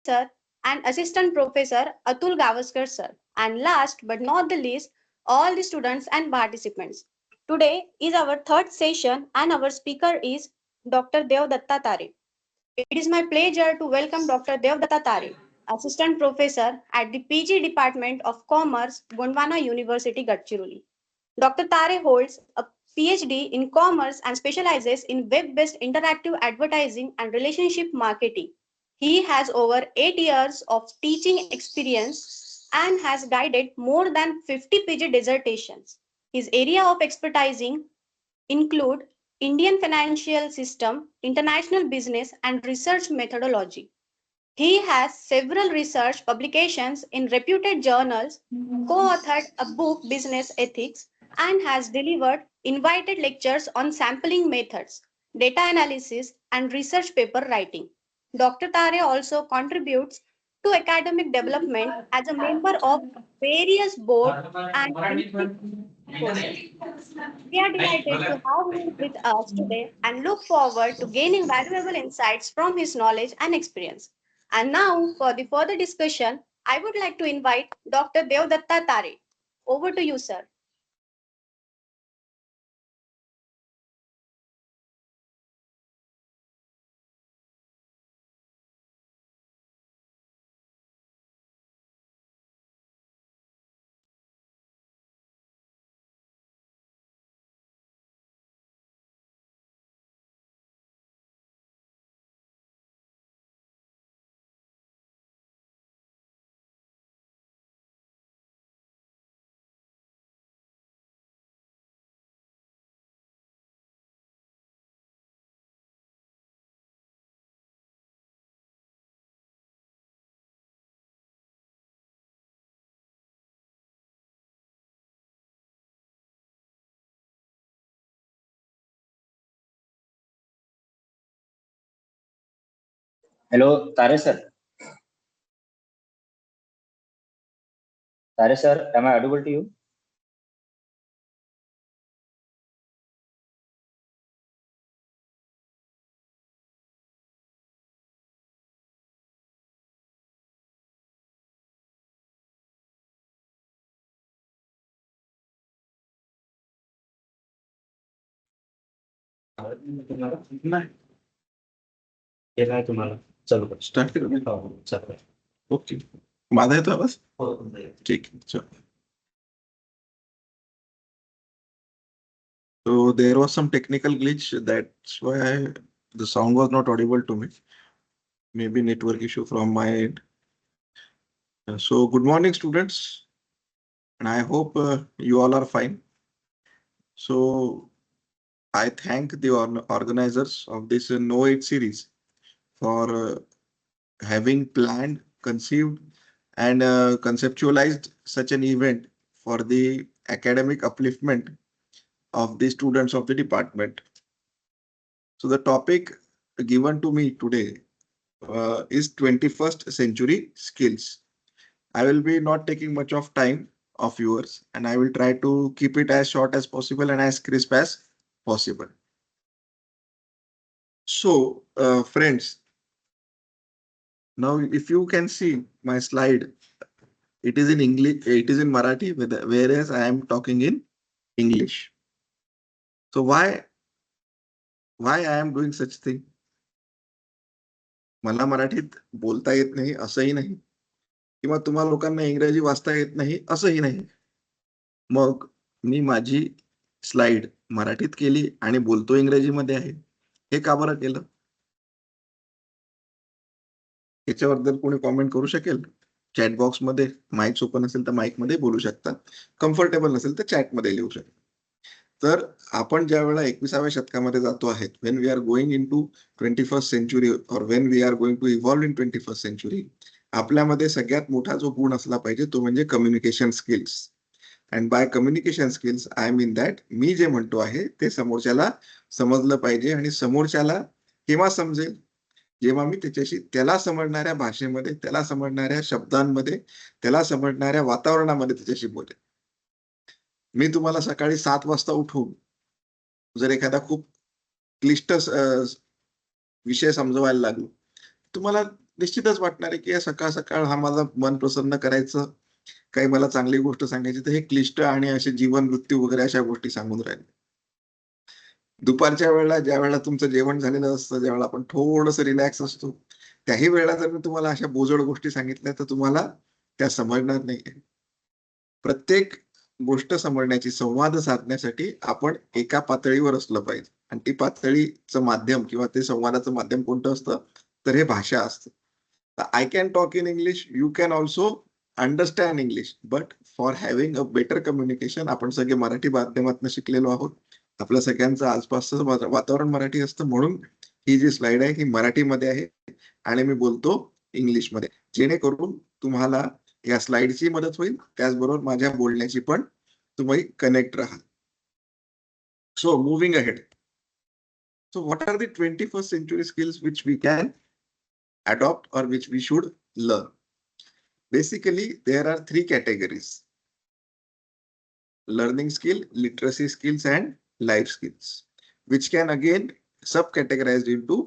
sir, and Assistant Professor Atul Gavaskar sir. And last but not the least, all the students and participants. Today is our third session and our speaker is Dr. Devdatta Tare. It is my pleasure to welcome Dr. Devdatta Tare, Assistant Professor at the PG Department of Commerce, Gondwana University, Gadchiroli. Dr. Tare holds a PhD in Commerce and specializes in web-based interactive advertising and relationship marketing. He has over 8 years of teaching experience and has guided more than 50 PG dissertations. His area of expertise include Indian financial system, international business, and research methodology. He has several research publications in reputed journals, co-authored a book, Business Ethics, and has delivered invited lectures on sampling methods, data analysis, and research paper writing. Dr. Tare also contributes to academic development as a member of various board and institute courses. We are delighted to have him with us today and look forward to gaining valuable insights from his knowledge and experience. And now, for the further discussion, I would like to invite Dr. Devdatta Tare. Over to you, sir. Hello, Tare sir. Tare sir, am I audible to you? तुम्हाला चालू कर start करू हो चालेल okay माझा येतो आवाज हो ठीक आहे चल So there was some technical glitch. That's why the sound was not audible to me. Maybe network issue from my end. So good morning, students, and I hope you all are fine. So I thank the organizers of this Know It series for having planned, conceived, and conceptualized such an event for the academic upliftment of the students of the department. So the topic given to me today is 21st century skills. I will be not taking much of time of yours, and I will try to keep it as short as possible and as crisp as possible. So, friends, now if you can see my slide, it is in English, it is in Marathi, whereas I am talking in English. So why I am doing such thing? मला मराठीत बोलता येत नाही असंही नाही किंवा तुम्हाला लोकांना इंग्रजी वाचता येत नाही असंही नाही. मग मी माझी स्लाइड मराठीत केली आणि बोलतो इंग्रजीमध्ये आहे. हे का बरं केलं? याच्याबद्दल कोणी कॉमेंट करू शकेल? चॅट बॉक्स मध्ये माईक ओपन असेल तर माईक मध्ये बोलू शकता. कम्फर्टेबल नसेल तर चॅट मध्ये लिहू शकता. तर आपण ज्या वेळेला 21व्या शतकामध्ये जातो आहे, when we are going in to 21st century और when we are going to evolve in 21st century, आपल्यामध्ये सगळ्यात मोठा जो गुण असला पाहिजे तो म्हणजे communication skills. And by communication skills I mean that मी जे म्हणतो आहे ते समोरच्याला समजलं पाहिजे. आणि समोरच्याला केव्हा समजेल? जेव्हा मी त्याला समजणाऱ्या भाषेमध्ये, त्याला समजणाऱ्या शब्दांमध्ये, त्याला समजणाऱ्या वातावरणामध्ये त्याच्याशी बोलेल. मी तुम्हाला सकाळी 7 वाजता उठून जर एखादा खूप क्लिष्ट विषय समजवायला लागलो, तुम्हाला निश्चितच वाटणार आहे की सकाळ सकाळ हा माझा मन प्रसन्न करायचं, काही मला चांगली गोष्ट सांगायची, तर हे क्लिष्ट आणि असे जीवन मृत्यू वगैरे अशा गोष्टी सांगून राहिले. दुपारच्या वेळेला ज्या वेळेला तुमचं जेवण झालेलं असतं, ज्यावेळेला आपण थोडंसं रिलॅक्स असतो, त्याही वेळेला जर मी तुम्हाला अशा बोजड गोष्टी सांगितल्या तर तुम्हाला त्या समजणार नाही. प्रत्येक गोष्ट समजण्याची, संवाद साधण्यासाठी आपण एका पातळीवर असलं पाहिजे आणि ती पातळीचं माध्यम किंवा ते संवादाचं माध्यम कोणतं असतं, तर हे भाषा असतं. I can talk in English, you can also understand English, but for having a better communication, आपण सगळे मराठी माध्यमातून शिकलेलो आहोत. आपल्या सगळ्यांचं आसपासचं वातावरण मराठी असतं, म्हणून ही जी स्लाइड आहे ही मराठीमध्ये आहे आणि मी बोलतो इंग्लिशमध्ये, जेणेकरून तुम्हाला या स्लाइडची मदत होईल, त्याचबरोबर माझ्या बोलण्याची पण तुम्ही कनेक्ट राहाल. So moving ahead. So what are the 21st century skills which we can adopt or which we should learn? Basically, there are three categories: learning skill, literacy skills, and life skills, which can again subcategorized into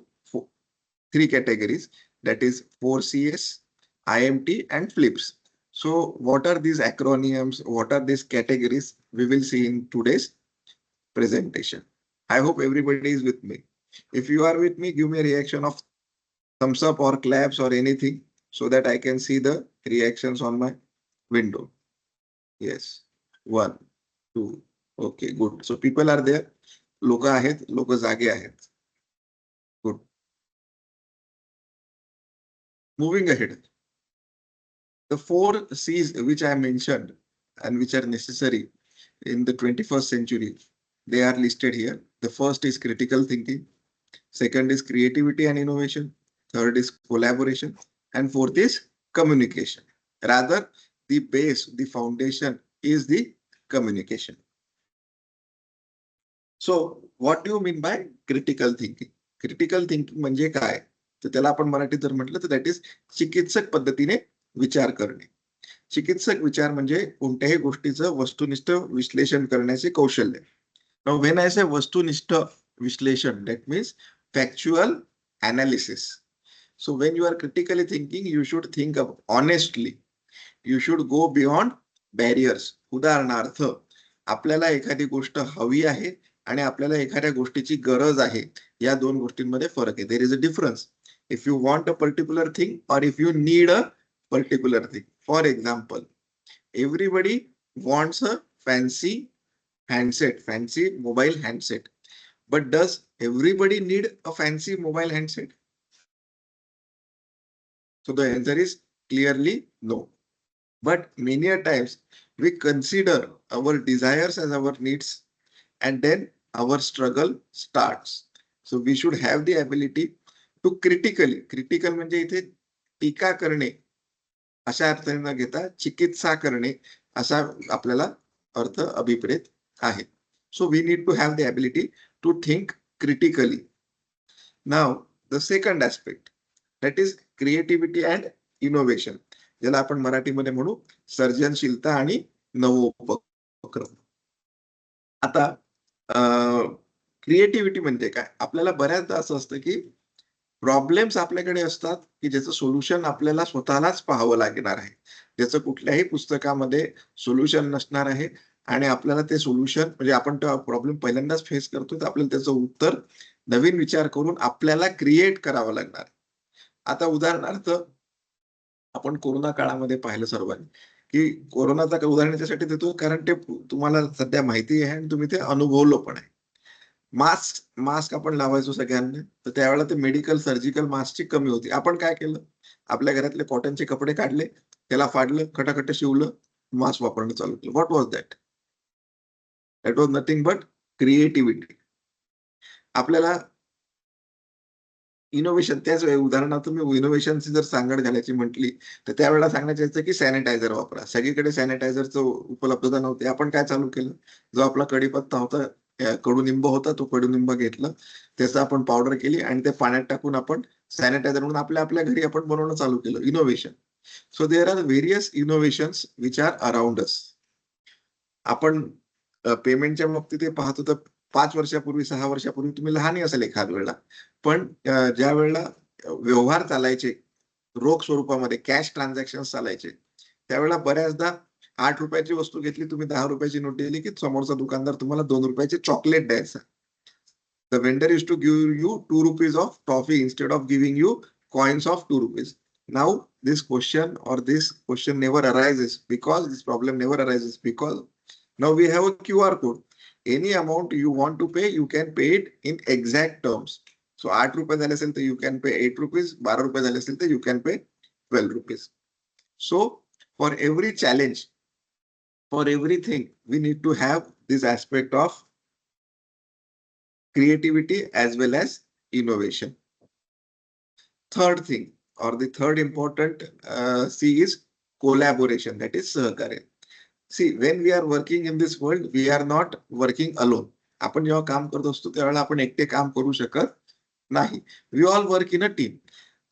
three categories, that is 4CS, IMT, and FLIPS. So what are these acronyms? What are these categories? We will see in today's presentation. I hope everybody is with me. If you are with me, give me a reaction of thumbs up or claps or anything so that I can see the reactions on my window. Yes. 1, 2. Okay, good. So people are there. लोक आहेत, लोक जागे आहेत. Good. Moving ahead. The 4 C's which I mentioned and which are necessary in the 21st century, they are listed here. The first is critical thinking. Second is creativity and innovation. Third is collaboration. And fourth is communication. Rather, the base, the foundation is the communication. So, what do you mean by critical thinking? Critical thinking म्हणजे काय? तर त्याला आपण मराठीत जर म्हटलं तर that is चिकित्सक पद्धतीने विचार करणे. चिकित्सक विचार म्हणजे कोणत्याही गोष्टीचं वस्तुनिष्ठ विश्लेषण करण्याचे कौशल्य. Now, when I say वस्तुनिष्ठ विश्लेषण, that means factual analysis. So when you are critically thinking, you should think of honestly. You should go beyond barriers. उदाहरणार्थ, आपल्याला एखादी गोष्ट हवी आहे आणि आपल्याला एखाद्या गोष्टीची गरज आहे, या दोन गोष्टींमध्ये फरक आहे. There is a difference. If you want a particular thing or if you need a particular thing. For example, everybody wants a fancy handset, fancy mobile handset. But does everybody need a fancy mobile handset? So the answer is clearly no. But many a times we consider our desires as our needs and then our struggle starts. So we should have the ability to critical म्हणजे इथे टीका करणे अशा अर्थाने न घेता चिकित्सा करणे असा आपल्याला अर्थ अभिप्रेत आहे. So we need to have the ability to think critically. Now, the second aspect, that is creativity and innovation. ज्याला आपण मराठीमध्ये म्हणू सर्जनशीलता आणि नवोपक्रम. आता क्रिएटिव्हिटी म्हणजे काय? आपल्याला बऱ्याचदा असं असतं की प्रॉब्लेम्स आपल्याकडे असतात की ज्याचं सोल्युशन आपल्याला स्वतःलाच पाहावं लागणार आहे, ज्याचं कुठल्याही पुस्तकामध्ये सोल्युशन नसणार आहे आणि आपल्याला ते सोल्युशन म्हणजे आपण तो प्रॉब्लेम पहिल्यांदाच फेस करतो, तर आपल्याला त्याचं उत्तर नवीन विचार करून आपल्याला क्रिएट करावं लागणार. आता उदाहरणार्थ आपण कोरोना काळामध्ये पाहिलं सर्वांनी की कोरोनाचा उदाहरण याच्यासाठी देतो कारण ते तुम्हाला सध्या माहिती आहे आणि तुम्ही ते अनुभवलं पण आहे. मास्क आपण लावायचो सगळ्यांनी, तर त्यावेळेला ते मेडिकल सर्जिकल मास्कची कमी होती. आपण काय केलं, आपल्या घरातले कॉटनचे कपडे काढले, त्याला फाडलं, खटाखट शिवलं, मास्क वापरणं चालू केलं. What was that? That was nothing but creativity. आपल्याला इनोव्हेशन, त्याच उदाहरणार्थ मी इनोव्हेशनची जर सांगड घालायची म्हटली तर त्यावेळेला सांगण्याचं यायचं की सॅनिटायझर वापरा. सगळीकडे सॅनिटायझरचं उपलब्धता नव्हती. आपण काय चालू केलं, जो आपला कडीपत्ता होता, कडुनिंब होता, तो कडुनिंब घेतलं, त्याचं आपण पावडर केली आणि ते पाण्यात टाकून आपण सॅनिटायझर म्हणून आपल्या घरी आपण बनवणं चालू केलं. Innovation. So there are various innovations which are around us. आपण पेमेंटच्या बाबतीत पाहतो तर 5 वर्षापूर्वी 6 वर्षापूर्वी तुम्ही लहानही असेल एखाद वेळेला, पण ज्या वेळेला व्यवहार चालायचे रोख स्वरूपामध्ये कॅश ट्रान्झॅक्शन चालायचे. त्यावेळेला बऱ्याचदा 8 रुपयाची वस्तू घेतली, तुम्ही 10 रुपयाची नोट दिली की समोरचा दुकानदार तुम्हाला 2 रुपयाचे चॉकलेट द्यायचा. The vendor used to give you 2 rupees of toffee instead of giving you coins of 2 rupees. Now this question never arises because this problem never arises because now we have a QR code. Any amount you want to pay, you can pay it in exact terms. So 8 रुपये झाले असेल तर you can pay 8 rupees, 12 रुपये झाले असेल तर you can pay 12 rupees. So for every challenge, for everything, we need to have this aspect of creativity as well as innovation. Third thing, or the third important C is collaboration, that is सहकार्य. See, when we are working in this world, we are not working alone. आपण जेव्हा काम करत असतो त्यावेळेला आपण एकटे काम करू शकत नाही. We all work in a team.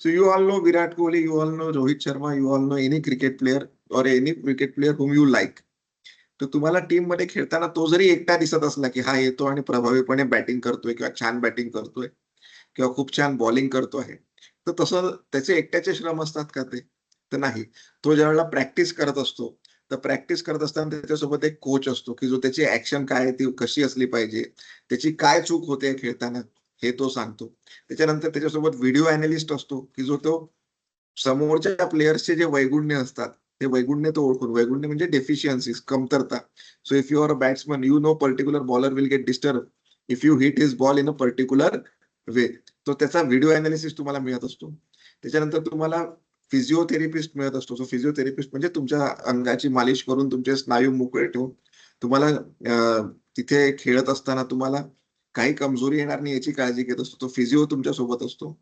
So you all know Virat Kohli, you all know Rohit Sharma, you all know any cricket player or any cricket player whom you like. तर तुम्हाला टीम मध्ये खेळताना तो जरी एकटा दिसत असला की हा येतो आणि प्रभावीपणे बॅटिंग करतोय किंवा छान बॅटिंग करतोय किंवा खूप छान बॉलिंग करतो आहे, तर तसं त्याचे एकट्याचे श्रम असतात का ते? तर नाही. तो ज्यावेळेला प्रॅक्टिस करत असतो, तर प्रॅक्टिस करत असताना त्याच्यासोबत एक कोच असतो की जो त्याची ऍक्शन काय आहे ती कशी असली पाहिजे, त्याची काय चूक होते खेळताना हे तो सांगतो. त्याच्यानंतर त्याच्यासोबत व्हिडिओ अॅनालिस्ट असतो की जो तो समोरच्या प्लेयर्सचे जे वैगुण्य असतात ते वैगुण्य तो ओळखून, वैगुण्य म्हणजे डेफिशियन्सीज, कमतरता. So if you are a batsman, you know particular bowler will get disturb if you hit his ball in a particular way. तो त्याचा व्हिडिओ अॅनालिसिस तुम्हाला मिळत असतो. त्याच्यानंतर तुम्हाला फिजिओथेरपिस्ट मिळत असतो. सो फिजिओथेरपिस्ट म्हणजे तुमच्या अंगाची मालिश करून तुमचे स्नायू मोकळे ठेवून तुम्हाला तिथे खेळत असताना तुम्हाला काही कमजोरी येणार नाही याची काळजी घेत असतो. तो फिजिओ तुमच्या सोबत असतो.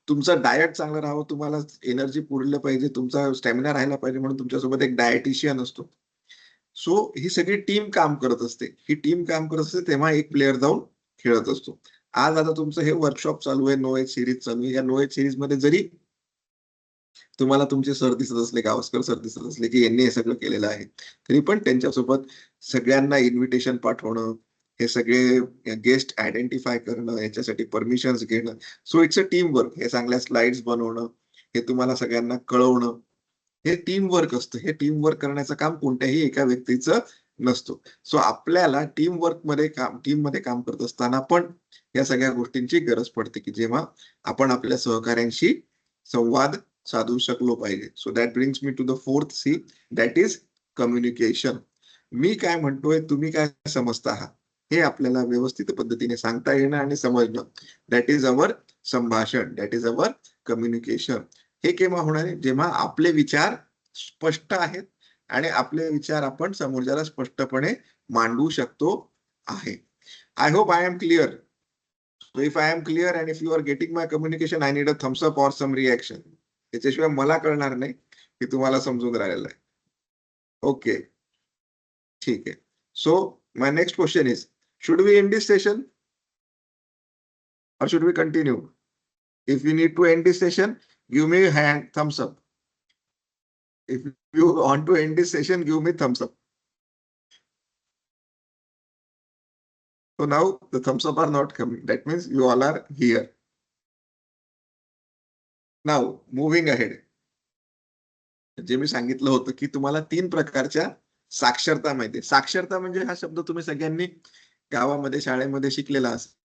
तुमचं डायट चांगलं राहावं, तुम्हाला एनर्जी पुरलं पाहिजे, तुमचा स्टॅमिना राहायला पाहिजे म्हणून तुमच्यासोबत एक डायटिशियन असतो. सो ही सगळी टीम काम करत असते. ही टीम काम करत असते तेव्हा एक प्लेअर जाऊन खेळत असतो. आज आता तुमचं हे वर्कशॉप चालू आहे, नो एज सिरीज चालू आहे. या नो एज सिरीज मध्ये जरी तुम्हाला तुमचे सर दिसत असले, गावस्कर सर दिसत असले की यांनी हे सगळं केलेलं आहे, तरी पण त्यांच्यासोबत सगळ्यांना इन्व्हिटेशन पाठवणं, हे सगळे गेस्ट आयडेंटिफाय करणं, याच्यासाठी परमिशन्स घेणं. So it's a team work. हे चांगल्या स्लाइड्स बनवणं, हे तुम्हाला सगळ्यांना कळवणं, हे टीम वर्क असतं. हे टीम वर्क करण्याचं काम कोणत्याही एका व्यक्तीचं नसतो. सो आपल्याला टीम मध्ये काम करत असताना पण या सगळ्या गोष्टींची गरज पडते की जेव्हा आपण आपल्या सहकाऱ्यांशी संवाद साधू शकलो पाहिजे. So that brings me to the fourth C, that is communication. मी काय म्हणतोय, तुम्ही काय समजता आहात, हे आपल्याला व्यवस्थित पद्धतीने सांगता येणं आणि समजणं, दॅट इज अवर संभाषण, दॅट इज अवर कम्युनिकेशन. हे केव्हा होणार आहे? जेव्हा आपले विचार स्पष्ट आहेत आणि आपले विचार आपण समोरच्याला स्पष्टपणे मांडू शकतो आहे. I hope I am clear. So if I am clear and if you are getting my communication, I need a thumbs up or some reaction. त्याच्याशिवाय मला कळणार नाही की तुम्हाला समजून राहिलेलं आहे. ओके, ठीक आहे. So my next question is, should we end this session or should we continue? If you need to end this session, give me a hand, thumbs up. If you want to end this session, give me thumbs up. So now the thumbs up are not coming. That means you all are here. Now moving ahead. जे मी सांगितलं होतं की तुम्हाला 3 प्रकारच्या साक्षरता माहिती आहे. साक्षरता म्हणजे हा शब्द तुम्ही सगळ्यांनी गावामध्ये शाळेमध्ये शिकलेला असेल.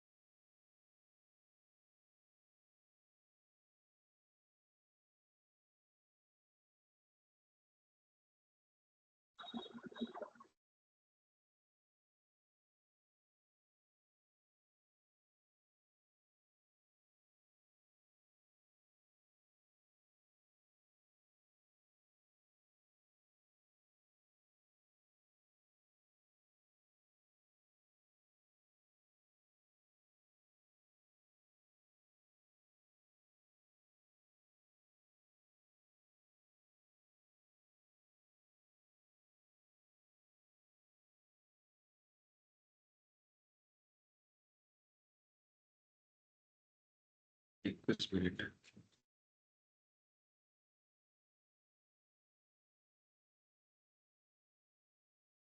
एकच minute.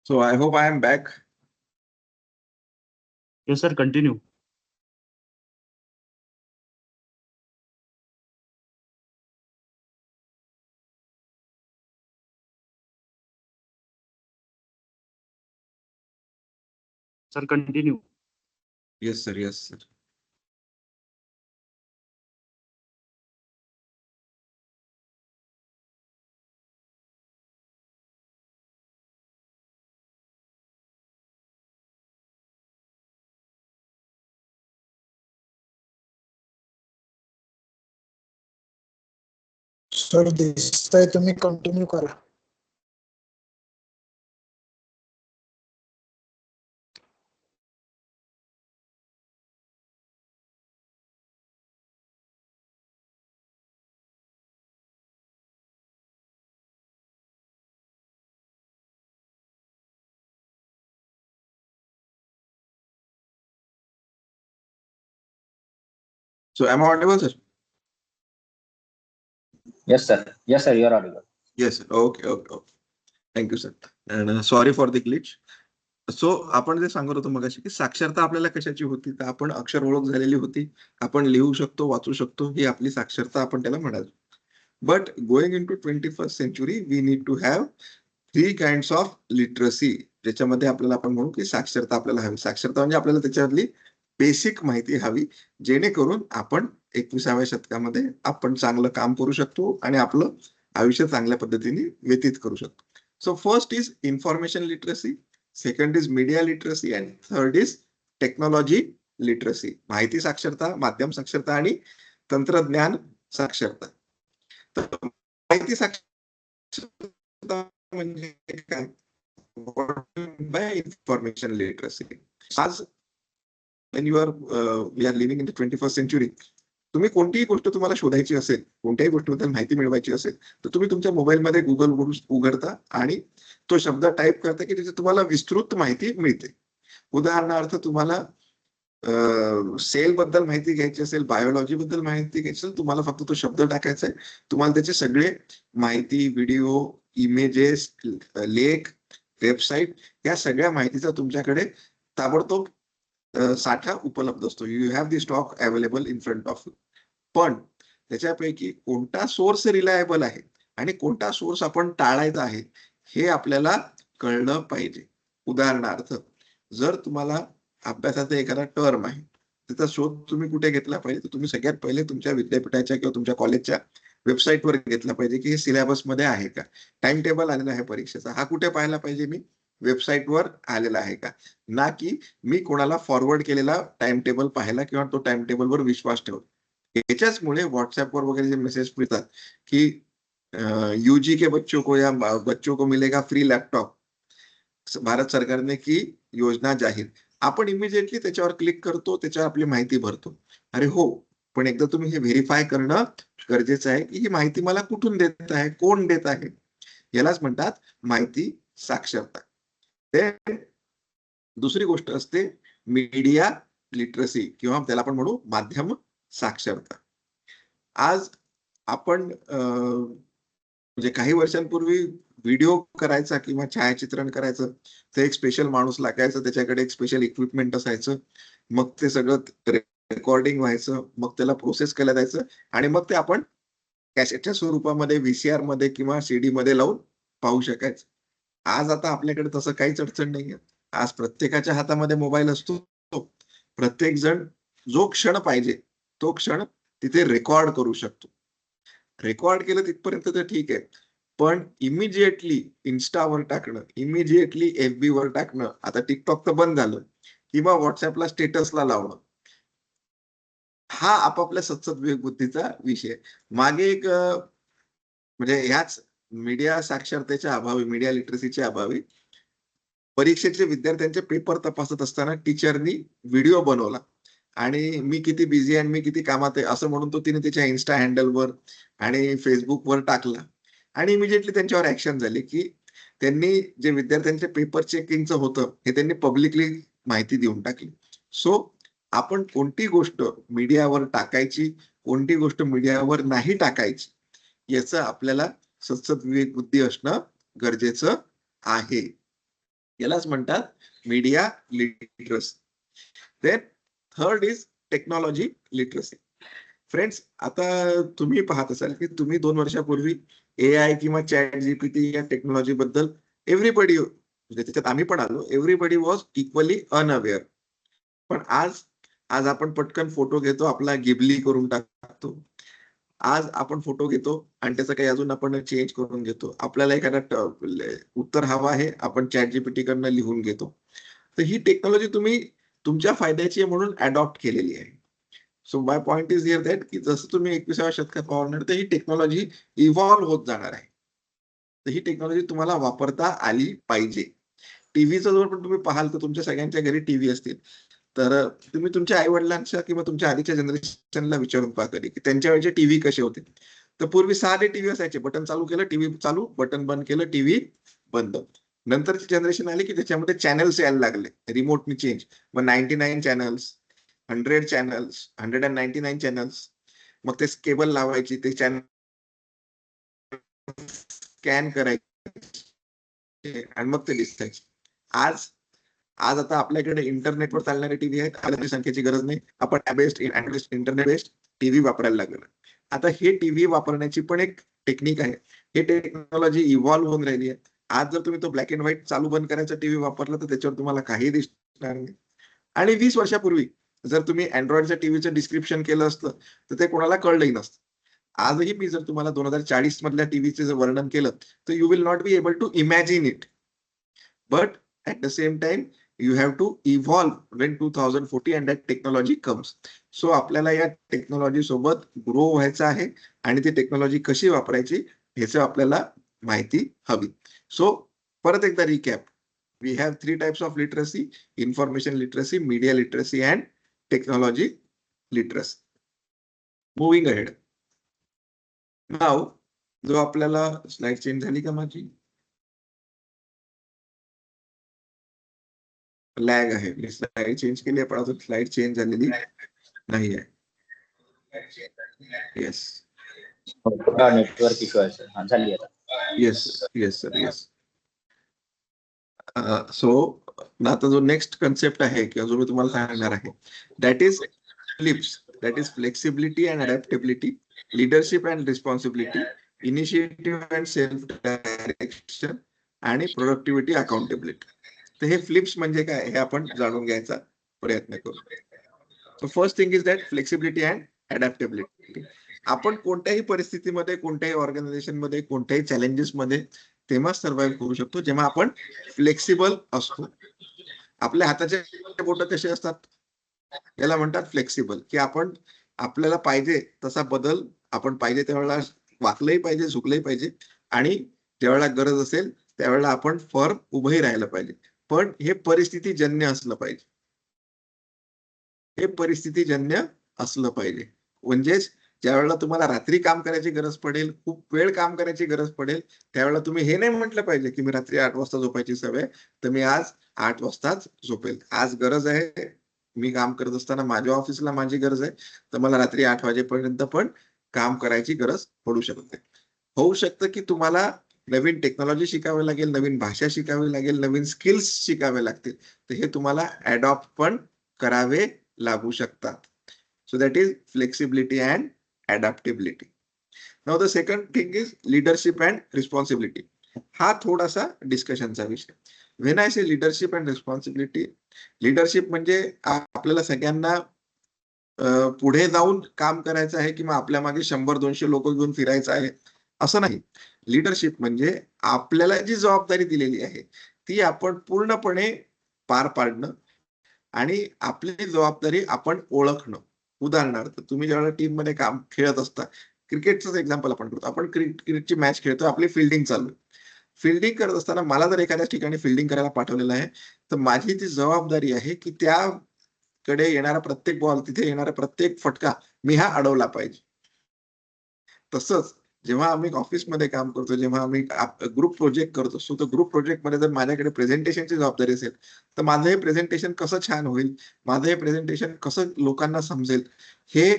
So I hope I am back. Yes, sir. Continue. Sir continue. Yes, sir. Yes, sir. Sir दिसतंय, तुम्ही कंटिन्यू करा. So am I audible, sir? Yes, sir. Yes, sir. You are audible. Yes, sir. Okay, okay, okay. Thank you, sir. And sorry for the glitch. So आपण जे सांगत होतो मगाशी की साक्षरता आपल्याला कशाची होती, तर आपण अक्षर ओळख झालेली होती, आपण लिहू शकतो, वाचू शकतो, ही आपली साक्षरता आपण त्याला म्हणायचो. But going in to 21st century we need to have 3 kinds of literacy, ज्याच्यामध्ये आपल्याला आपण म्हणू की साक्षरता आपल्याला हवी. साक्षरता म्हणजे आपल्याला त्याच्यातली बेसिक माहिती हवी, जेणेकरून आपण 21व्या शतकामध्ये आपण चांगलं काम करू शकतो आणि आपलं आयुष्य चांगल्या पद्धतीने व्यतीत करू शकतो. So first is information literacy, second is media literacy and third is technology literacy. माहिती साक्षरता, माध्यम साक्षरता आणि तंत्रज्ञान साक्षरता. तर माहिती साक्षरता म्हणजे काय? By information literacy. आज when you are we are living in the 21st century, तुम्ही कोणतीही गोष्ट तुम्हाला शोधायची असेल, कोणत्याही गोष्टीबद्दल माहिती मिळवायची असेल, तर तुम्ही तुमच्या मोबाईलमध्ये गुगल उघडता आणि तो शब्द टाईप करता की त्याची तुम्हाला विस्तृत माहिती मिळते. उदाहरणार्थ तुम्हाला सेल बद्दल माहिती घ्यायची असेल, बायोलॉजी बद्दल माहिती घ्यायची असेल, तुम्हाला फक्त तो शब्द टाकायचा आहे, तुम्हाला त्याचे सगळे माहिती, व्हिडिओ, इमेजेस, लेख, वेबसाईट या सगळ्या माहितीचा तुमच्याकडे ताबडतोब साठा उपलब्ध असतो. You have the stock available in front of you. पण त्याच्यापैकी कोणता सोर्स रिलायबल आहे आणि कोणता सोर्स आपण टाळायचा आहे हे आपल्याला कळलं पाहिजे. उदाहरणार्थ, जर तुम्हाला अभ्यासाचा एखादा टर्म आहे, त्याचा शोध तुम्ही कुठे घेतला पाहिजे, तर तुम्ही सगळ्यात पहिले तुमच्या विद्यापीठाच्या किंवा तुमच्या कॉलेजच्या वेबसाईटवर घेतला पाहिजे की हे सिलेबस मध्ये आहे का, टाइम टेबल आलेला आहे परीक्षेचा, हा कुठे पाहायला पाहिजे, मी वेबसाईटवर आलेला आहे का, ना की मी कोणाला फॉरवर्ड केलेला टाइम टेबल पाहायला किंवा तो टाइम टेबलवर विश्वास ठेवतो. याच्याचमुळे व्हॉट्सअपवर वगैरे जे मेसेज मिळतात की यूजी के बच्चों को या बच्चों को मिलेगा फ्री लॅपटॉप, भारत सरकारने की योजना जाहीर, आपण इमिजिएटली त्याच्यावर क्लिक करतो, त्याच्यावर आपली माहिती भरतो. अरे हो, पण एकदा तुम्ही हे व्हेरीफाय करणं गरजेचं आहे की ही माहिती मला कुठून देत आहे, कोण देत आहे. यालाच म्हणतात माहिती साक्षरता. दुसरी गोष्ट असते मीडिया लिटरसी किंवा त्याला आपण म्हणू माध्यम साक्षरता. आज आपण म्हणजे काही वर्षांपूर्वी व्हिडिओ करायचा किंवा छायाचित्रण करायचं तर एक स्पेशल माणूस लागायचं, त्याच्याकडे एक स्पेशल इक्विपमेंट असायचं, मग ते सगळं रेकॉर्डिंग व्हायचं, मग त्याला प्रोसेस केलं जायचं आणि मग ते आपण कॅसेटच्या स्वरूपामध्ये, व्हीसीआर मध्ये किंवा सीडी मध्ये लावून पाहू शकायचं. आज आता आपल्याकडे तसं काहीच अडचण नाहीये. आज प्रत्येकाच्या हातामध्ये मोबाईल असतो. प्रत्येक जण जो क्षण पाहिजे तो क्षण तिथे रेकॉर्ड करू शकतो. रेकॉर्ड केलं तिथपर्यंत तर ठीक आहे, पण इमिजिएटली इन्स्टावर टाकणं, इमिजिएटली FB वर टाकणं, आता टिकटॉक तर बंद झालं, किंवा व्हॉट्सअपला स्टेटसला लावणं, हा आपापल्या सद्सद्विवेक बुद्धीचा विषय. मागे एक म्हणजे ह्याच मीडिया साक्षरतेच्या अभावी, मीडिया लिटरसीच्या अभावी परीक्षेचे विद्यार्थ्यांचे पेपर तपासत असताना टीचरनी व्हिडिओ बनवला आणि मी किती बिझी आहे, मी किती कामात आहे असं म्हणून तो तिने त्याच्या इन्स्टा हँडलवर आणि फेसबुकवर टाकला आणि इमिजिएटली त्यांच्यावर ऍक्शन झाली की त्यांनी जे विद्यार्थ्यांचे पेपर चेकिंगचं होतं हे त्यांनी पब्लिकली माहिती देऊन टाकली. सो आपण कोणती गोष्ट मीडियावर टाकायची, कोणती गोष्ट मीडियावर नाही टाकायची, याचं आपल्याला सद्सद्विवेक बुद्धी असणं गरजेचं आहे. यालाच म्हणतात media literacy. Then third is technology literacy. Friends, आता तुम्ही पाहत असाल की तुम्ही 2 वर्षापूर्वी AI किंवा चॅट GPT या टेक्नॉलॉजी बद्दल एव्हरीबडी म्हणजे त्याच्यात आम्ही पण आलो, एव्हरीबडी वॉज इक्वली अनअवेअर. पण आज आपण पटकन फोटो घेतो, आपला गिबली करून टाकतो. आज आपण फोटो घेतो आणि त्याचं काही अजून आपण चेंज करून घेतो. आपल्याला एखादा उत्तर हवं आहे, आपण ChatGPT कडनं लिहून घेतो. तर ही टेक्नॉलॉजी तुम्ही तुमच्या फायद्याची आहे म्हणून अडॉप्ट केलेली आहे. So my point is here that की जसं तुम्ही 21व्या शतकात वावरणार तर ही टेक्नॉलॉजी इव्हॉल्व्ह होत जाणार आहे. तर ही टेक्नॉलॉजी तुम्हाला वापरता आली पाहिजे. टीव्हीचा जर पण तुम्ही पाहाल तर तुमच्या सगळ्यांच्या घरी टीव्ही असतील. तर तुम्ही तुमच्या आई-वडिलांच्या किंवा तुमच्या आधीच्या जनरेशनला विचारून पहा कधी, की त्यांच्या वेळचे टीव्ही कसे होते. तर पूर्वी साधे टीव्ही असायचे. बटन चालू केलं, टीव्ही चालू, बटन बंद केलं, टीव्ही बंद. नंतरची जनरेशन आली की त्याच्यामध्ये चॅनल्स यायला लागले. रिमोटनी चेंज. मग 99 चॅनल्स, 100 चॅनल्स, 199 चॅनल्स. मग ते केबल लावायची, ते चॅनल स्कॅन करायचे आणि मग ते दिसायचे. आज आता आपल्याकडे इंटरनेटवर चालणारे टीव्ही आहेत. आल्याची संख्येची गरज नाही. आपण इंटरनेट बेस्ड टीव्ही वापरायला लागलो. आता हे टीव्ही वापरण्याची पण एक टेक्निक आहे. हे टेक्नॉलॉजी इव्हॉल्व्ह होऊन राहिली आहे. आज जर तुम्ही तो ब्लॅक अँड व्हाईट चालू बंद करायचा टीव्ही वापरला तर त्याच्यावर तुम्हाला काही दिसणार नाही. आणि 20 वर्षापूर्वी जर तुम्ही अँड्रॉइडच्या टीव्हीचं डिस्क्रिप्शन केलं असतं तर ते कोणाला कळलंही नसतं. आजही मी जर तुम्हाला 2040 मधल्या टीव्हीचे जर वर्णन केलं तर you will not be able to imagine it. But at the same time you have to evolve when 2040 and that technology comes. So आपल्याला या टेक्नॉलॉजी सोबत ग्रो व्हायचं आहे आणि ती टेक्नॉलॉजी कशी वापरायची ह्याचं आपल्याला माहिती हवी. सो परत एकदा recap. We have 3 types of literacy: information literacy, media literacy and technology literacy. Moving ahead. Now जो आपल्याला स्लाइड चेंज झाली का माझी? लॅग आहे. मी स्लाइड चेंज केली पण अजून स्लाइड चेंज झालेली नाही आहे. येस नेटवर्क इश्यू आहे सर. झाली आता. Yes sir yes. सो आता जो नेक्स्ट कन्सेप्ट आहे किंवा जो मी तुम्हाला सांगणार आहे that is FLIPS. That is flexibility and adaptability, leadership and responsibility, initiative and self direction आणि प्रोडक्टिव्हिटी अकाउंटेबिलिटी. तर हे फ्लिप्स म्हणजे काय हे आपण जाणून घ्यायचा प्रयत्न करू. So first thing is that flexibility and adaptability. आपण कोणत्याही परिस्थितीमध्ये, कोणत्याही ऑर्गनायझेशन मध्ये, कोणत्याही चॅलेंजेस मध्ये तेव्हा सर्व्हाइव्ह करू शकतो जेव्हा आपण फ्लेक्सिबल असतो. आपल्या हाताचे बोट कसे असतात याला म्हणतात फ्लेक्सिबल, की आपण आपल्याला पाहिजे तसा बदल आपण पाहिजे त्यावेळेला वाकलंही पाहिजे, झुकलंही पाहिजे आणि ज्यावेळेला गरज असेल त्यावेळेला आपण फर्म उभंही राहायला पाहिजे. पण हे परिस्थितीजन्य असलं पाहिजे. हे परिस्थितीजन्य असलं पाहिजे. म्हणजेच ज्या वेळेला तुम्हाला रात्री काम करायची गरज पडेल, खूप वेळ काम करायची गरज पडेल, त्यावेळेला तुम्ही हे नाही म्हटलं पाहिजे की मी रात्री 8 वाजता झोपायची सवय, तर मी आज 8 वाजताच झोपेल. आज गरज आहे, मी काम करत असताना माझ्या ऑफिसला माझी गरज आहे, तर मला रात्री 8 वाजेपर्यंत पण काम करायची गरज पडू शकते. होऊ शकतं की तुम्हाला नवीन टेक्नॉलॉजी शिकावी लागेल, नवीन भाषा शिकावी लागेल, नवीन स्किल्स शिकावे लागतील. तर हे तुम्हाला अडॉप्ट पण करावे लागू शकतात. So that is flexibility and adaptability. Now the second thing is leadership and responsibility. हा थोडासा डिस्कशनचा विषय. When I say leadership and responsibility, leadership म्हणजे आपल्याला सगळ्यांना पुढे जाऊन काम करायचं आहे किंवा आपल्या मागे 100-200 लोक घेऊन फिरायचं आहे असं नाही. लीडरशिप म्हणजे आपल्याला जी जबाबदारी दिलेली आहे ती आपण पूर्णपणे पार पाडणं आणि आपली जबाबदारी आपण ओळखणं. उदाहरणार्थ तुम्ही ज्यावेळेला टीम मध्ये काम खेळत असता, क्रिकेटचं एक्झाम्पल आपण करतो. आपण क्रिकेटची मॅच खेळतो, आपली फिल्डिंग चालू आहे. फिल्डिंग करत असताना मला जर एखाद्या ठिकाणी फिल्डिंग करायला पाठवलेलं आहे तर माझी ती जबाबदारी आहे की त्याकडे येणारा प्रत्येक बॉल, तिथे येणारा प्रत्येक फटका मी हा अडवला पाहिजे. तसंच जेव्हा आम्ही ऑफिसमध्ये काम करतो, जेव्हा आम्ही ग्रुप प्रोजेक्ट करत असतो, तर ग्रुप प्रोजेक्टमध्ये जर माझ्याकडे प्रेझेंटेशनची जबाबदारी असेल तर माझं हे प्रेझेंटेशन कसं छान होईल, माझं हे प्रेझेंटेशन कसं लोकांना समजेल हे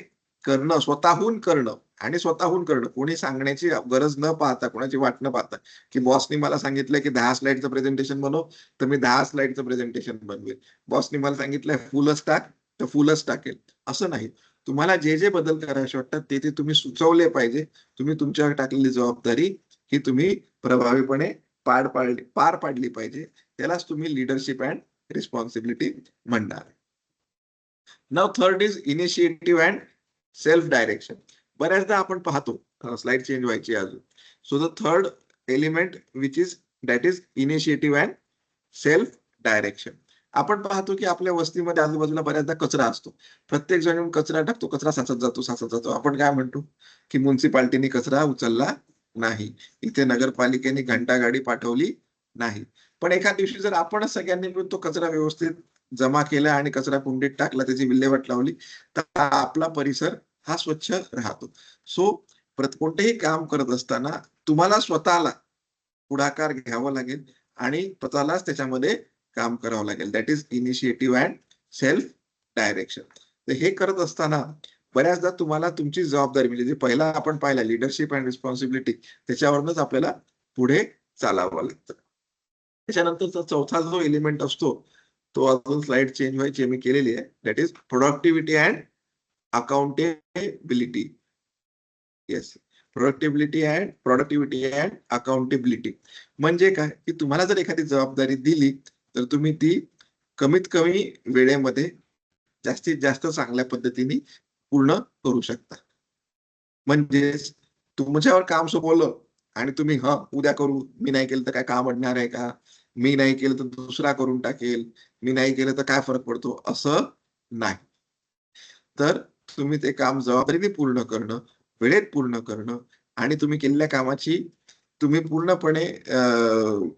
करणं, स्वतःहून करणं आणि स्वतःहून करणं. कोणी सांगण्याची गरज न पाहता, कोणाची वाट न पाहता की बॉसनी मला सांगितलं की 10 स्लाइडचं प्रेझेंटेशन बनव तर मी 10 स्लाइडचं प्रेझेंटेशन बनवेल. बॉसनी मला सांगितलंय फुलच टाक तर फुलच टाकेल, असं नाही. तुम्हाला जे जे बदल करायचे वाटतात ते तुम्ही सुचवले पाहिजे. तुम्ही तुमच्यावर टाकलेली जबाबदारी ही तुम्ही प्रभावीपणे पार पाडली पाहिजे, त्यालाच तुम्ही लिडरशिप अँड रिस्पॉन्सिबिलिटी म्हणणार. Now third is initiative and self direction. बऱ्याचदा आपण पाहतो, स्लाइड चेंज व्हायची अजून. So the third element which is that is initiative and self direction. आपण पाहतो की आपल्या वस्तीमध्ये आजूबाजूला बऱ्याचदा कचरा असतो. प्रत्येक जण येऊन कचरा टाकतो, कचरा साचत जातो. आपण काय म्हणतो की म्युन्सिपाल्टीने कचरा उचलला नाही, इथे नगरपालिकेने घंटा गाडी पाठवली नाही. पण एका दिवशी जर आपण सगळ्यांनी मिळून तो कचरा व्यवस्थित जमा केला आणि कचरा कुंडीत टाकला, त्याची विल्हेवाट लावली, तर आपला परिसर हा स्वच्छ राहतो. सो कोणतेही काम करत असताना तुम्हाला स्वतःला पुढाकार घ्यावा लागेल आणि स्वतःलाच त्याच्यामध्ये काम करावं लागेल. That is initiative and self direction. तर हे करत असताना बऱ्याचदा तुम्हाला तुमची जबाबदारी, म्हणजे जे पहिला आपण पाहिला लिडरशिप अँड रिस्पॉन्सिबिलिटी, त्याच्यावरूनच आपल्याला पुढे चालावं लागतं. त्याच्यानंतरचा चौथा जो एलिमेंट असतो तो अजून स्लाइड चेंज व्हायची मी केलेली आहे. That is productivity and accountability. Yes, productivity and accountability म्हणजे काय की तुम्हाला जर एखादी जबाबदारी दिली तर तुम्ही ती कमीत कमी वेळेमध्ये जास्तीत जास्त चांगल्या पद्धतीने पूर्ण करू शकता. म्हणजे तुमच्यावर काम सोपवलं आणि तुम्ही उद्या करू, मी नाही केलं तर काय काम अडणार आहे का, मी नाही केलं तर दुसरा करून टाकेल, मी नाही केलं तर काय फरक पडतो, असं नाही. तर तुम्ही ते काम जबाबदारीने पूर्ण करणं, वेळेत पूर्ण करणं आणि तुम्ही केलेल्या कामाची तुम्ही पूर्णपणे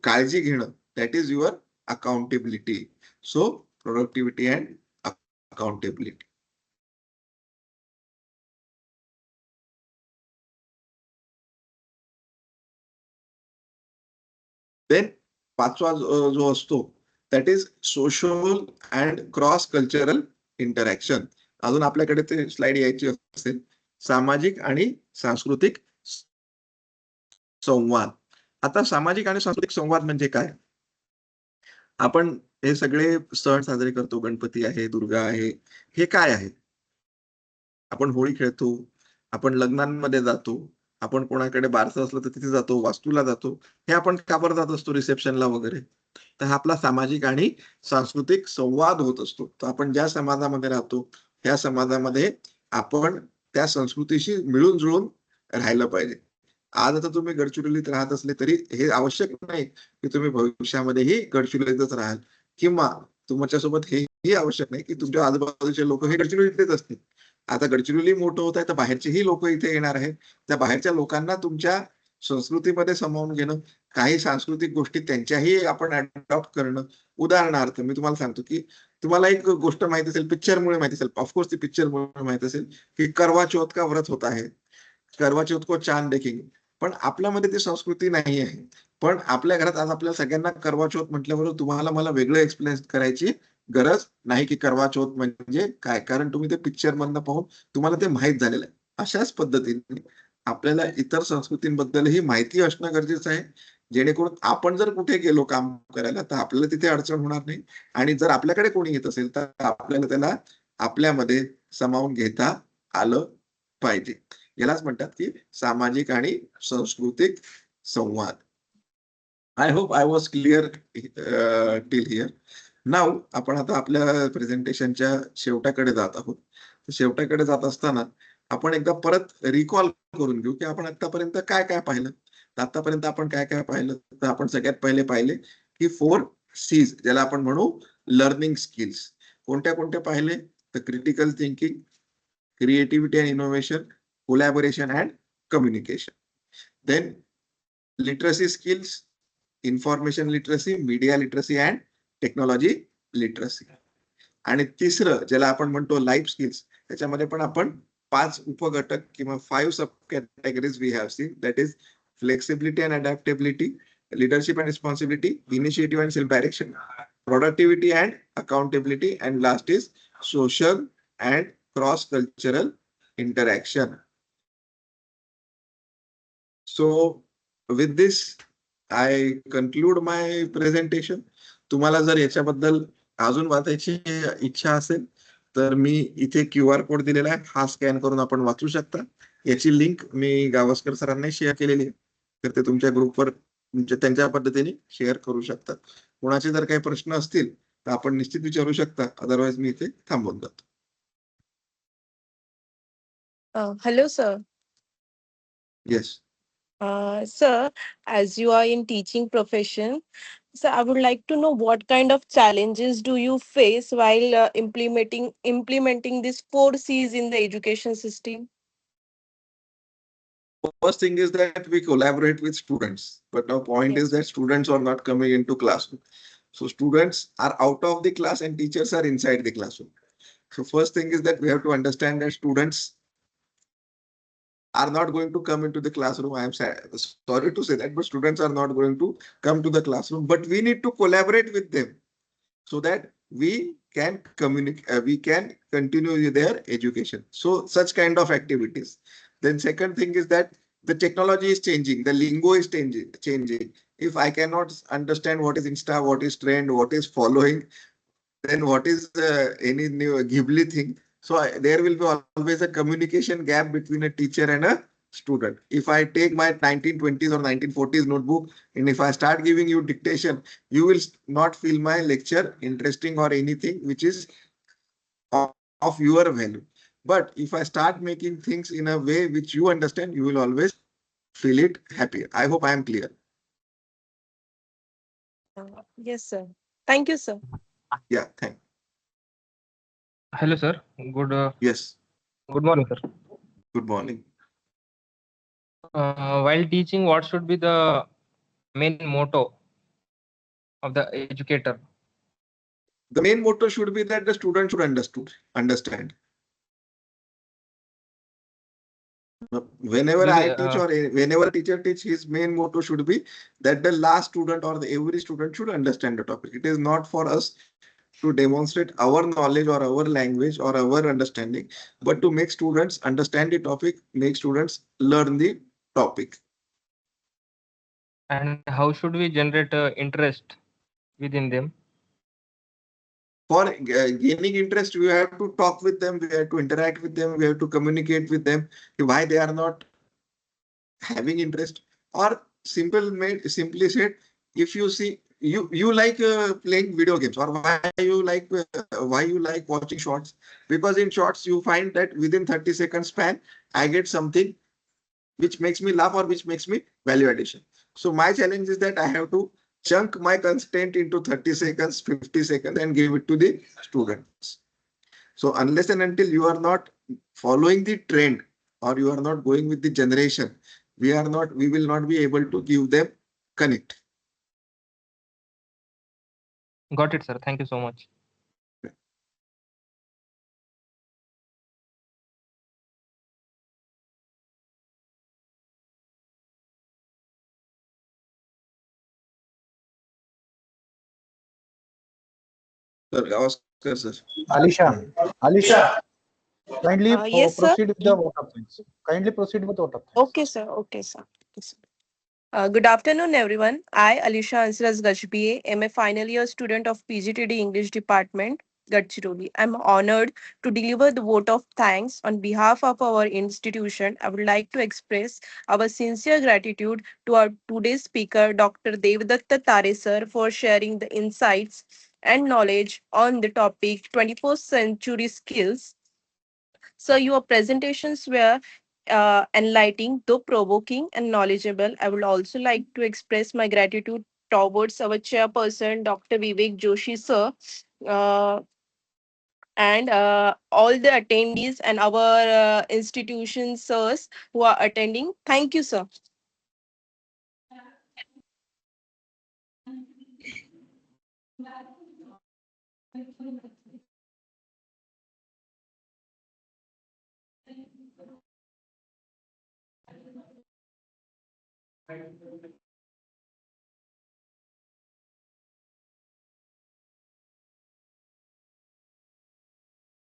काळजी घेणं, that is your accountability. So productivity and accountability. Then पाचवा जो असतो that is social and cross cultural interaction. अजून आपल्याकडे ते स्लाइड यायची असेल, सामाजिक आणि सांस्कृतिक संवाद. आता सामाजिक आणि सांस्कृतिक संवाद म्हणजे काय? आपण हे सगळे सण साजरे करतो, गणपती आहे, दुर्गा आहे, हे काय आहे? आपण होळी खेळतो, आपण लग्नांमध्ये जातो, आपण कोणाकडे बारसं असलं तर तिथे जातो, वास्तूला जातो. हे आपण का बरं जात असतो, रिसेप्शनला वगैरे? तर हा आपला सामाजिक आणि सांस्कृतिक संवाद होत असतो. तर आपण ज्या समाजामध्ये राहतो त्या समाजामध्ये आपण त्या संस्कृतीशी मिळून जुळून राहिलं पाहिजे. आज आता तुम्ही गडचिरोलीत राहत असले तरी हे आवश्यक नाही की तुम्ही भविष्यामध्येही गडचिरोलीतच राहाल, किंवा तुमच्यासोबत हेही आवश्यक नाही की तुमच्या आजूबाजूचे लोक हे गडचिरोलीतलेच असतील. आता गडचिरोली मोठं होत आहे तर बाहेरचेही लोक इथे येणार आहेत. त्या बाहेरच्या लोकांना तुमच्या संस्कृतीमध्ये सामावून घेणं, काही सांस्कृतिक गोष्टी त्यांच्याही आपण अडॉप्ट करणं. उदाहरणार्थ मी तुम्हाला सांगतो की तुम्हाला एक गोष्ट माहिती असेल, पिक्चरमुळे माहिती असेल, ऑफकोर्स ती पिक्चरमुळे माहिती असेल की करवा चौथ का व्रत होत आहे, करवा चौथ को चांद देखेंगे. पण आपल्यामध्ये ती संस्कृती नाही आहे. पण आपल्या घरात आज आपल्या सगळ्यांना करवा चौथ म्हटल्याबरोबर तुम्हाला मला वेगळं एक्सप्लेन करायची गरज नाही की करवा चौथ म्हणजे काय, कारण तुम्ही ते पिक्चर मधनं पाहून तुम्हाला ते माहीत झालेलं आहे. अशाच पद्धतीने आपल्याला इतर संस्कृतींबद्दलही माहिती असणं गरजेचं आहे, जेणेकरून आपण जर कुठे गेलो काम करायला तर आपल्याला तिथे अडचण होणार नाही. आणि जर आपल्याकडे कोणी येत असेल तर आपल्याला त्याला आपल्यामध्ये सामावून घेता आलं पाहिजे. यालाच म्हणतात की सामाजिक आणि सांस्कृतिक संवाद. I hope I was clear till here. Now आपण आता आपल्या प्रेझेंटेशनच्या शेवटाकडे जात आहोत. शेवटाकडे जात असताना आपण एकदा परत रिकॉल करून घेऊ की आपण आतापर्यंत काय काय पाहिलं. आतापर्यंत आपण काय काय पाहिलं, तर आपण सगळ्यात पहिले पाहिले की 4 C's, ज्याला आपण म्हणू लर्निंग स्किल्स. कोणत्या कोणत्या पाहिले? तर critical thinking, creativity and innovation, collaboration and communication. Then literacy skills, information literacy, media literacy and technology literacy. आणि तिसरं ज्याला आपण म्हणतो लाईफ स्किल्स, त्याच्यामध्ये पण आपण 5 उपघटक किंवा 5 sub categories we have seen. That is flexibility and adaptability, leadership and responsibility, initiative and self direction, productivity and accountability, and last is social and cross cultural interaction. So with this I conclude my presentation. तुम्हाला जर याच्याबद्दल अजून वाचायची इच्छा असेल तर मी इथे QR code दिलेला आहे, हा स्कॅन करून आपण वाचू शकता. याची लिंक मी गावस्कर सरांनी शेअर केलेली आहे, तर ते तुमच्या ग्रुपवर म्हणजे त्यांच्या पद्धतीने शेअर करू शकतात. कोणाचे जर काही प्रश्न असतील तर आपण निश्चित विचारू शकता, अदरवाइज मी इथे थांबून जातो. Hello, sir. Yes. Sir, as you are in teaching profession, so I would like to know what kind of challenges do you face while implementing these 4 C's in the education system? First thing is that we collaborate with students, but now point is Yes. that students are not coming into classroom. So students are out of the class and teachers are inside the classroom. So first thing is that we have to understand that students are not going to come into the classroom. I am sorry to say that, but students are not going to come to the classroom, but we need to collaborate with them so that we can communicate, we can continue their education. So such kind of activities. Then second thing is that the technology is changing, the lingo is changing. If I cannot understand what is Insta, what is trend, what is following, then what is any new Ghibli thing? So there will be always a communication gap between a teacher and a student. If I take my 1920s or 1940s notebook and if I start giving you dictation, you will not feel my lecture interesting or anything which is of your value. But if I start making things in a way which you understand, you will always feel it happier. I hope I am clear. Yes, sir. Thank you, sir. Yeah, thank. Hello, sir. Yes, Good morning, sir. good morning. While teaching, what should be the main motto of the educator? The main motto should be that the student should understand. Whenever I teach or whenever teacher teach, his main motto should be that the last student or every student should understand the topic. It is not for us to demonstrate our knowledge or our language or our understanding, but to make students understand the topic, make students learn the topic. And how should we generate interest within them? For gaining interest, we have to talk with them, we have to interact with them, we have to communicate with them why they are not having interest, or simply said, if you see you like playing video games, or why you like watching shorts, because in shorts you find that within 30 seconds span I get something which makes me laugh or which makes me value addition. So my challenge is that I have to chunk my content into 30 seconds, 50 seconds and give it to the students. So unless and until you are not following the trend or you are not going with the generation, we will not be able to give them connect. Got it, sir. Thank you so much. Sir, Oscar, sir. Alisha, kindly Yes, sir. proceed with the vote of thanks. Kindly proceed with the vote of thanks. Okay, sir. Okay, sir. Okay, sir. Good afternoon, everyone. I, Alisha Ansras Gajbiye, am a final year student of PGTD English Department, Gadchiroli. I'm honored to deliver the vote of thanks on behalf of our institution. I would like to express our sincere gratitude to our today's speaker, Dr. Devdatta Tare sir, for sharing the insights and knowledge on the topic 21st century skills. So your presentations were enlightening, though provoking and knowledgeable. I would also like to express my gratitude towards our chairperson, Dr. Vivek Joshi, sir, uh, and all the attendees and our institution sirs who are attending. Thank you, sir.